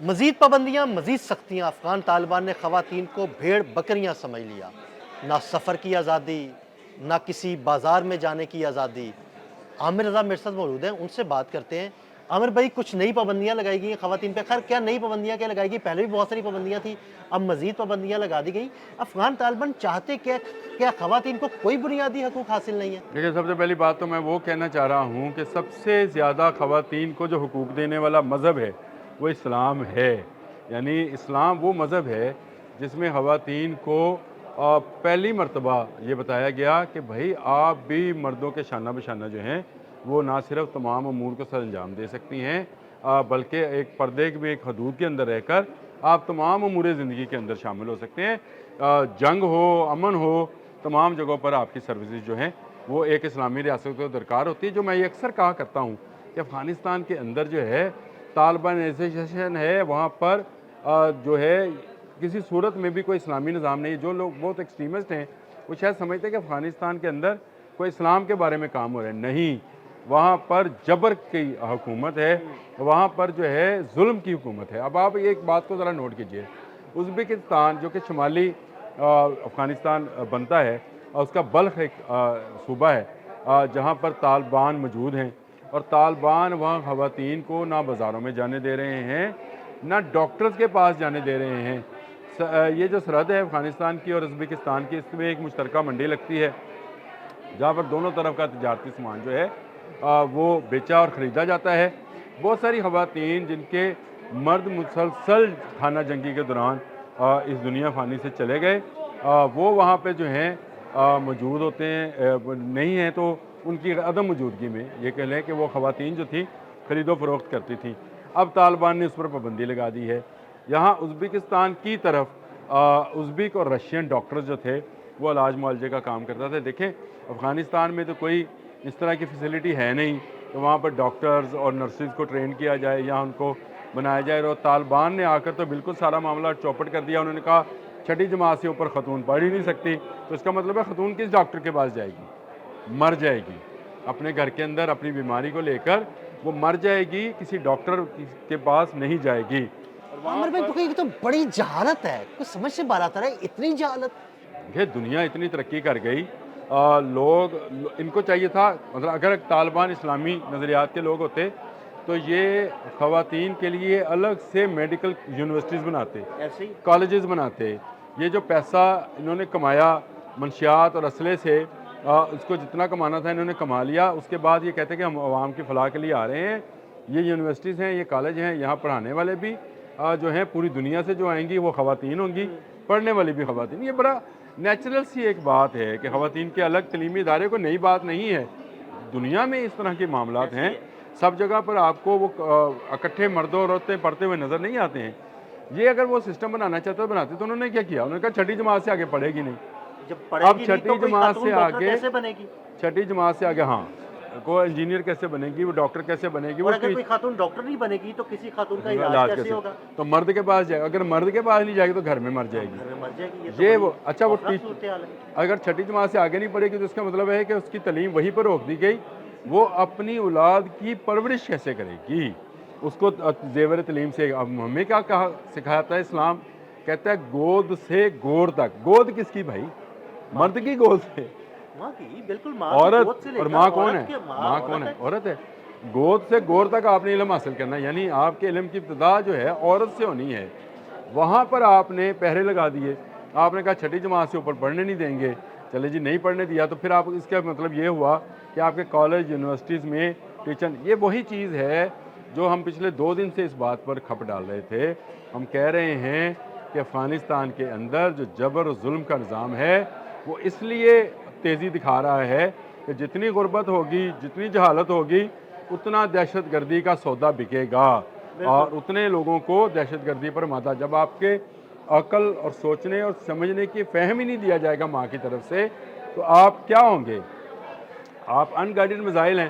مزید پابندیاں، مزید سختیاں، افغان طالبان نے خواتین کو بھیڑ بکریاں سمجھ لیا، نہ سفر کی آزادی، نہ کسی بازار میں جانے کی آزادی۔ عامر رضا میرے ساتھ موجود ہیں، ان سے بات کرتے ہیں۔ عامر بھائی، کچھ نئی پابندیاں لگائی گئی ہیں خواتین پہ، خیر کیا نئی پابندیاں کیا لگائی گئی، پہلے بھی بہت ساری پابندیاں تھیں، اب مزید پابندیاں لگا دی گئی۔ افغان طالبان چاہتے کیا خواتین کو کوئی بنیادی حقوق حاصل نہیں ہے؟ دیکھیے، سب سے پہلی بات تو میں وہ کہنا چاہ رہا ہوں کہ سب سے زیادہ خواتین کو جو حقوق دینے والا مذہب ہے وہ اسلام ہے۔ یعنی اسلام وہ مذہب ہے جس میں خواتین کو پہلی مرتبہ یہ بتایا گیا کہ بھائی آپ بھی مردوں کے شانہ بشانہ جو ہیں وہ نہ صرف تمام امور کو سر انجام دے سکتی ہیں بلکہ ایک پردے میں ایک حدود کے اندر رہ کر آپ تمام امور زندگی کے اندر شامل ہو سکتے ہیں۔ جنگ ہو، امن ہو، تمام جگہوں پر آپ کی سروسز جو ہیں وہ ایک اسلامی ریاست کو درکار ہوتی ہے۔ جو میں یہ اکثر کہا کرتا ہوں کہ افغانستان کے اندر جو ہے طالبان ایسوسیشن ہے، وہاں پر جو ہے کسی صورت میں بھی کوئی اسلامی نظام نہیں ہے۔ جو لوگ بہت ایکسٹریمسٹ ہیں وہ شاید سمجھتے ہیں کہ افغانستان کے اندر کوئی اسلام کے بارے میں کام ہو رہا ہے، نہیں، وہاں پر جبر کی حکومت ہے، وہاں پر جو ہے ظلم کی حکومت ہے۔ اب آپ ایک بات کو ذرا نوٹ کیجئے، ازبکستان جو کہ شمالی افغانستان بنتا ہے، اس کا بلخ ایک صوبہ ہے جہاں پر طالبان موجود ہیں، اور طالبان وہاں خواتین کو نہ بازاروں میں جانے دے رہے ہیں، نہ ڈاکٹرز کے پاس جانے دے رہے ہیں۔ یہ جو سرحد ہے افغانستان کی اور ازبکستان کی، اس میں ایک مشترکہ منڈی لگتی ہے جہاں پر دونوں طرف کا تجارتی سامان جو ہے وہ بیچا اور خریدا جاتا ہے۔ بہت ساری خواتین جن کے مرد مسلسل خانہ جنگی کے دوران اس دنیا فانی سے چلے گئے، وہ وہاں پہ جو ہیں موجود ہوتے ہیں، نہیں ہیں تو ان کی عدم موجودگی میں یہ کہہ لیں کہ وہ خواتین جو تھیں خرید و فروخت کرتی تھیں۔ اب طالبان نے اس پر پابندی لگا دی ہے۔ یہاں ازبکستان کی طرف ازبک اور رشین ڈاکٹر جو تھے وہ علاج معالجے کا کام کرتا تھا۔ دیکھیں، افغانستان میں تو کوئی اس طرح کی فیسلٹی ہے نہیں کہ وہاں پر ڈاکٹرز اور نرسز کو ٹرین کیا جائے یا ان کو بنایا جائے، اور طالبان نے آ کر تو بالکل سارا معاملہ چوپٹ کر دیا۔ انہوں نے کہا چھٹی جماعت سے اوپر خاتون پڑھ ہی نہیں سکتی، تو اس کا مطلب ہے خاتون کس ڈاکٹر کے پاس جائے گی؟ مر جائے گی اپنے گھر کے اندر اپنی بیماری کو لے کر، وہ مر جائے گی، کسی ڈاکٹر کے پاس نہیں جائے گی۔ عامر بھائی، یہ تو بڑی جہالت ہے، کچھ سمجھ سے باہر آتا ہے اتنی جہالت۔ یہ دنیا اتنی ترقی کر گئی، لوگ ان کو چاہیے تھا، مطلب اگر طالبان اسلامی نظریات کے لوگ ہوتے تو یہ خواتین کے لیے الگ سے میڈیکل یونیورسٹیز بناتے، کالجز بناتے۔ یہ جو پیسہ انہوں نے کمایا منشیات اور اسلحے سے، اس کو جتنا کمانا تھا انہوں نے کما لیا، اس کے بعد یہ کہتے ہیں کہ ہم عوام کی فلاح کے لیے آ رہے ہیں۔ یہ یونیورسٹیز ہیں، یہ کالج ہیں، یہاں پڑھانے والے بھی جو ہیں پوری دنیا سے جو آئیں گی وہ خواتین ہوں گی، پڑھنے والی بھی خواتین۔ یہ بڑا نیچرل سی ایک بات ہے کہ خواتین کے الگ تعلیمی ادارے کو نئی بات نہیں ہے، دنیا میں اس طرح کے معاملات ہیں، سب جگہ پر آپ کو وہ اکٹھے مرد اور عورتیں پڑھتے ہوئے نظر نہیں آتے ہیں۔ یہ اگر وہ سسٹم بنانا چاہتے بناتے تو انہوں نے کیا کیا؟ انہوں نے کہا چھٹی جماعت سے آگے پڑھے گی نہیں۔ اب چھٹی جماعت سے آگے، چھٹی جماعت سے آگے، ہاں، کوئی انجینئر کیسے بنے گی، وہ ڈاکٹر کیسے بنے گی، وہ اگر کوئی خاتون ڈاکٹر نہیں بنے گی تو کسی خاتون کا علاج علاج کیسے کیسے ہوگا؟ تو مرد کے پاس جائے، اگر مرد کے پاس نہیں جائے گی تو گھر میں مر جائے گی۔ یہ وہ اچھا، وہ اگر چھٹی جماعت سے آگے نہیں پڑھے گی تو اس کا مطلب ہے کہ اس کی تعلیم وہیں پر روک دی گئی، وہ اپنی اولاد کی پرورش کیسے کرے گی؟ اس کو زیور تعلیم سے اب ہمیں کیا سکھاتا ہے اسلام؟ کہتا ہے گود سے گور تک۔ گود کس کی بھائی؟ مرد کی گود سے، عورت، اور ماں کون ہے؟ ماں کون ہے؟ عورت ہے۔ گود سے گور تک آپ نے علم حاصل کرنا ہے، یعنی آپ کے علم کی ابتدا جو ہے عورت سے ہونی ہے۔ وہاں پر آپ نے پہرے لگا دیے، آپ نے کہا چھٹی جماعت سے اوپر پڑھنے نہیں دیں گے، چلے جی نہیں پڑھنے دیا تو پھر آپ اس کا مطلب یہ ہوا کہ آپ کے کالج یونیورسٹیز میں ٹیچر، یہ وہی چیز ہے جو ہم پچھلے 2 دن سے اس بات پر کھپ ڈال رہے تھے۔ ہم کہہ رہے ہیں کہ افغانستان کے اندر جو جبر و ظلم کا نظام ہے وہ اس لیے تیزی دکھا رہا ہے کہ جتنی غربت ہوگی، جتنی جہالت ہوگی، اتنا دہشت گردی کا سودا بکے گا، اور اتنے لوگوں کو دہشت گردی پر مادہ، جب آپ کے عقل اور سوچنے اور سمجھنے کی فہم ہی نہیں دیا جائے گا ماں کی طرف سے، تو آپ کیا ہوں گے؟ آپ ان گائیڈڈ میزائل ہیں۔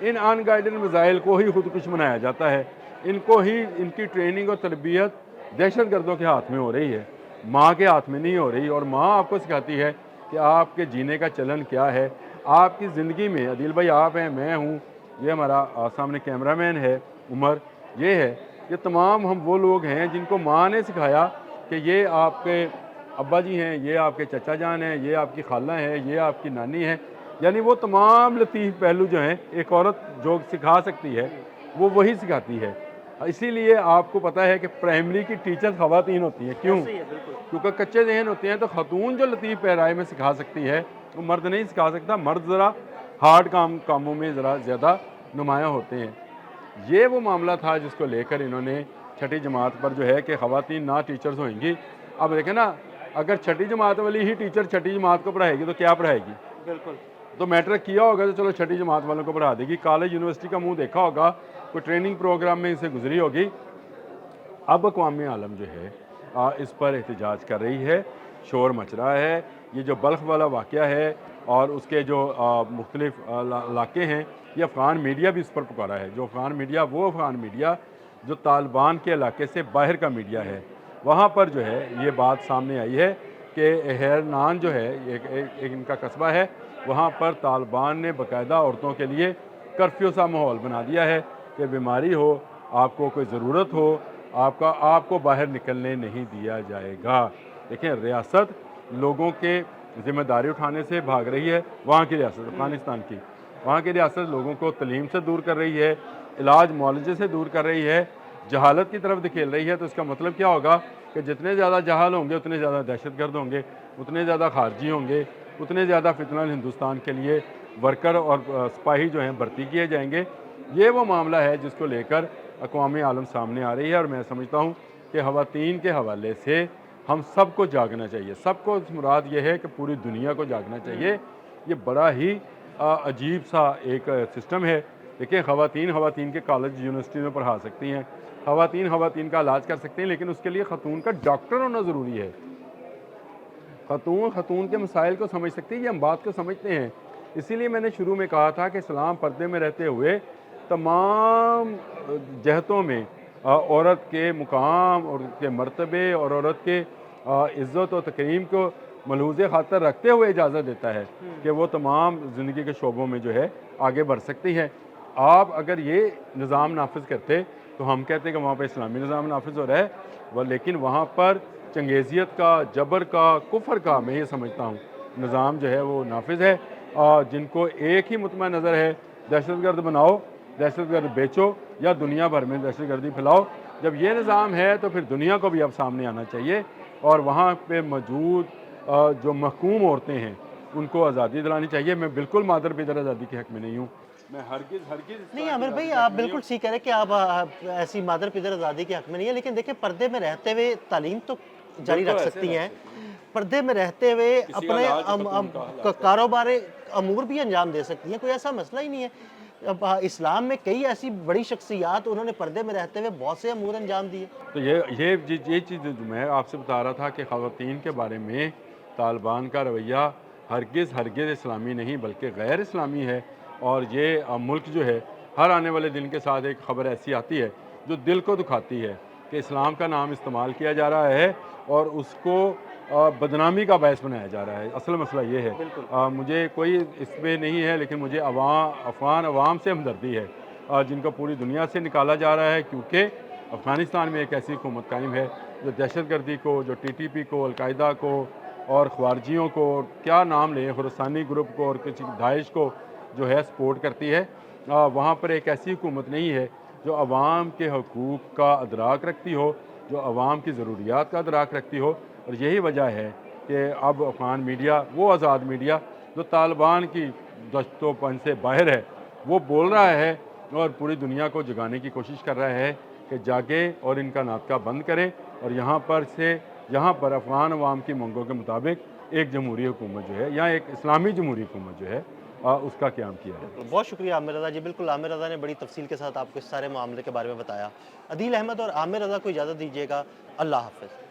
ان ان گائیڈڈ میزائل کو ہی خود کش بنایا جاتا ہے، ان کو ہی، ان کی ٹریننگ اور تربیت دہشت گردوں کے ہاتھ میں ہو رہی ہے، ماں کے ہاتھ میں نہیں ہو رہی، اور ماں آپ کو سکھاتی ہے کہ آپ کے جینے کا چلن کیا ہے آپ کی زندگی میں۔ عدیل بھائی آپ ہیں، میں ہوں، یہ ہمارا سامنے کیمرہ مین ہے عمر، یہ ہے یہ تمام ہم وہ لوگ ہیں جن کو ماں نے سکھایا کہ یہ آپ کے ابا جی ہیں، یہ آپ کے چچا جان ہیں، یہ آپ کی خالہ ہیں، یہ آپ کی نانی ہے، یعنی وہ تمام لطیف پہلو جو ہیں ایک عورت جو سکھا سکتی ہے وہ وہی سکھاتی ہے۔ اسی لیے آپ کو پتہ ہے کہ پرائمری کی ٹیچر خواتین ہوتی ہیں، کیوں؟ کیونکہ کچے ذہن ہوتے ہیں، تو خاتون جو لطیف پیرائی میں سکھا سکتی ہے وہ مرد نہیں سکھا سکتا، مرد ذرا ہارڈ کاموں میں ذرا زیادہ نمایاں ہوتے ہیں۔ یہ وہ معاملہ تھا جس کو لے کر انہوں نے چھٹی جماعت پر جو ہے کہ خواتین نہ ٹیچرز ہوئیں گی۔ اب دیکھیں نا، اگر چھٹی جماعت والی ہی ٹیچر چھٹی جماعت کو پڑھائے گی تو کیا پڑھائے گی؟ بالکل تو میٹرک کیا ہوگا تو چلو چھٹی جماعت والوں کو پڑھا دے گی، کالج یونیورسٹی کا منہ دیکھا ہوگا، کوئی ٹریننگ پروگرام میں اسے گزری ہوگی۔ اب اقوام عالم جو ہے اس پر احتجاج کر رہی ہے، شور مچ رہا ہے۔ یہ جو بلخ والا واقعہ ہے اور اس کے جو مختلف علاقے ہیں، یہ افغان میڈیا بھی اس پر پکارا ہے۔ جو افغان میڈیا، وہ افغان میڈیا جو طالبان کے علاقے سے باہر کا میڈیا ہے، وہاں پر جو ہے یہ بات سامنے آئی ہے کہ ہیرنان جو ہے ایک ان کا قصبہ ہے، وہاں پر طالبان نے باقاعدہ عورتوں کے لیے کرفیو سا ماحول بنا دیا ہے کہ بیماری ہو، آپ کو کوئی ضرورت ہو، آپ کو باہر نکلنے نہیں دیا جائے گا۔ دیکھیں، ریاست لوگوں کے ذمہ داری اٹھانے سے بھاگ رہی ہے، وہاں کی ریاست، افغانستان کی، وہاں کی ریاست لوگوں کو تعلیم سے دور کر رہی ہے، علاج معالجے سے دور کر رہی ہے، جہالت کی طرف دھکیل رہی ہے۔ تو اس کا مطلب کیا ہوگا کہ جتنے زیادہ جہال ہوں گے اتنے زیادہ دہشت گرد ہوں گے، اتنے زیادہ خارجی ہوں گے، اتنے زیادہ فتنہ ہندوستان کے لیے ورکر اور سپاہی جو ہیں بھرتی کیے جائیں گے۔ یہ وہ معاملہ ہے جس کو لے کر اقوام عالم سامنے آ رہی ہے، اور میں سمجھتا ہوں کہ خواتین کے حوالے سے ہم سب کو جاگنا چاہیے۔ سب کو مراد یہ ہے کہ پوری دنیا کو جاگنا چاہیے۔ یہ بڑا ہی عجیب سا ایک سسٹم ہے۔ دیکھیں، خواتین کے کالج یونیورسٹی میں پڑھا سکتی ہیں، خواتین کا علاج کر سکتے ہیں، لیکن اس کے لیے خاتون کا ڈاکٹر ہونا ضروری ہے۔ خاتون کے مسائل کو سمجھ سکتی ہے، یہ ہم بات کو سمجھتے ہیں۔ اسی لیے میں نے شروع میں کہا تھا کہ اسلام پردے میں رہتے ہوئے تمام جہتوں میں عورت کے مقام اور کے مرتبے اور عورت کے عزت و تکریم کو ملحوظ خاطر رکھتے ہوئے اجازت دیتا ہے کہ وہ تمام زندگی کے شعبوں میں جو ہے آگے بڑھ سکتی ہے۔ آپ اگر یہ نظام نافذ کرتے تو ہم کہتے کہ وہاں پہ اسلامی نظام نافذ ہو رہا ہے، لیکن وہاں پر چنگیزیت کا، جبر کا، کفر کا، میں یہ سمجھتا ہوں نظام جو ہے وہ نافذ ہے، جن کو ایک ہی مطمع نظر ہے، دہشت گرد بناؤ، دہشت گرد بیچو یا دنیا بھر میں دہشت گردی پھیلاؤ۔ جب یہ نظام ہے تو پھر دنیا کو بھی اب سامنے آنا چاہیے، اور وہاں پہ موجود جو محکوم عورتیں ہیں ان کو آزادی دلانی چاہیے۔ میں بالکل مادر پدر آزادی کے حق میں نہیں ہوں، میں ہرگز نہیں عامر بھائی، آپ بالکل ٹھیک کہہ رہے ہیں کہ آپ ایسی مادر پدر آزادی کے حق میں نہیں ہے، لیکن دیکھیں، پردے میں رہتے ہوئے تعلیم تو جاری رکھ سکتی ہیں، پردے میں رہتے ہوئے اپنے کاروبار امور بھی انجام دے سکتی ہیں، کوئی ایسا مسئلہ ہی نہیں ہے۔ اب اسلام میں کئی ایسی بڑی شخصیات انہوں نے پردے میں رہتے ہوئے بہت سے امور انجام دیے۔ تو یہ چیز میں آپ سے بتا رہا تھا کہ خواتین کے بارے میں طالبان کا رویہ ہرگز اسلامی نہیں بلکہ غیر اسلامی ہے، اور یہ ملک جو ہے ہر آنے والے دن کے ساتھ ایک خبر ایسی آتی ہے جو دل کو دکھاتی ہے کہ اسلام کا نام استعمال کیا جا رہا ہے اور اس کو بدنامی کا باعث بنایا جا رہا ہے۔ اصل مسئلہ یہ ہے، مجھے کوئی اس میں نہیں ہے، لیکن مجھے افغان عوام سے ہمدردی ہے جن کو پوری دنیا سے نکالا جا رہا ہے، کیونکہ افغانستان میں ایک ایسی حکومت قائم ہے جو دہشت گردی کو، جو ٹی ٹی پی کو، القاعدہ کو اور خوارجیوں کو، کیا نام لیں، خراسانی گروپ کو اور کسی داعش کو جو ہے سپورٹ کرتی ہے۔ وہاں پر ایک ایسی حکومت نہیں ہے جو عوام کے حقوق کا ادراک رکھتی ہو، جو عوام کی ضروریات کا ادراک رکھتی ہو، اور یہی وجہ ہے کہ اب افغان میڈیا، وہ آزاد میڈیا جو طالبان کی دست و پن سے باہر ہے، وہ بول رہا ہے اور پوری دنیا کو جگانے کی کوشش کر رہا ہے کہ جاگے اور ان کا ناطقہ بند کریں، اور یہاں پر افغان عوام کی منگوں کے مطابق ایک جمہوری حکومت جو ہے یا ایک اسلامی جمہوری حکومت جو ہے اس کا قیام کیا ہے۔ بہت شکریہ عامر رضا جی، بالکل عامر رضا نے بڑی تفصیل کے ساتھ آپ کو اس سارے معاملے کے بارے میں بتایا۔ عدیل احمد اور عامر رضا کو اجازت دیجیے گا، اللہ حافظ۔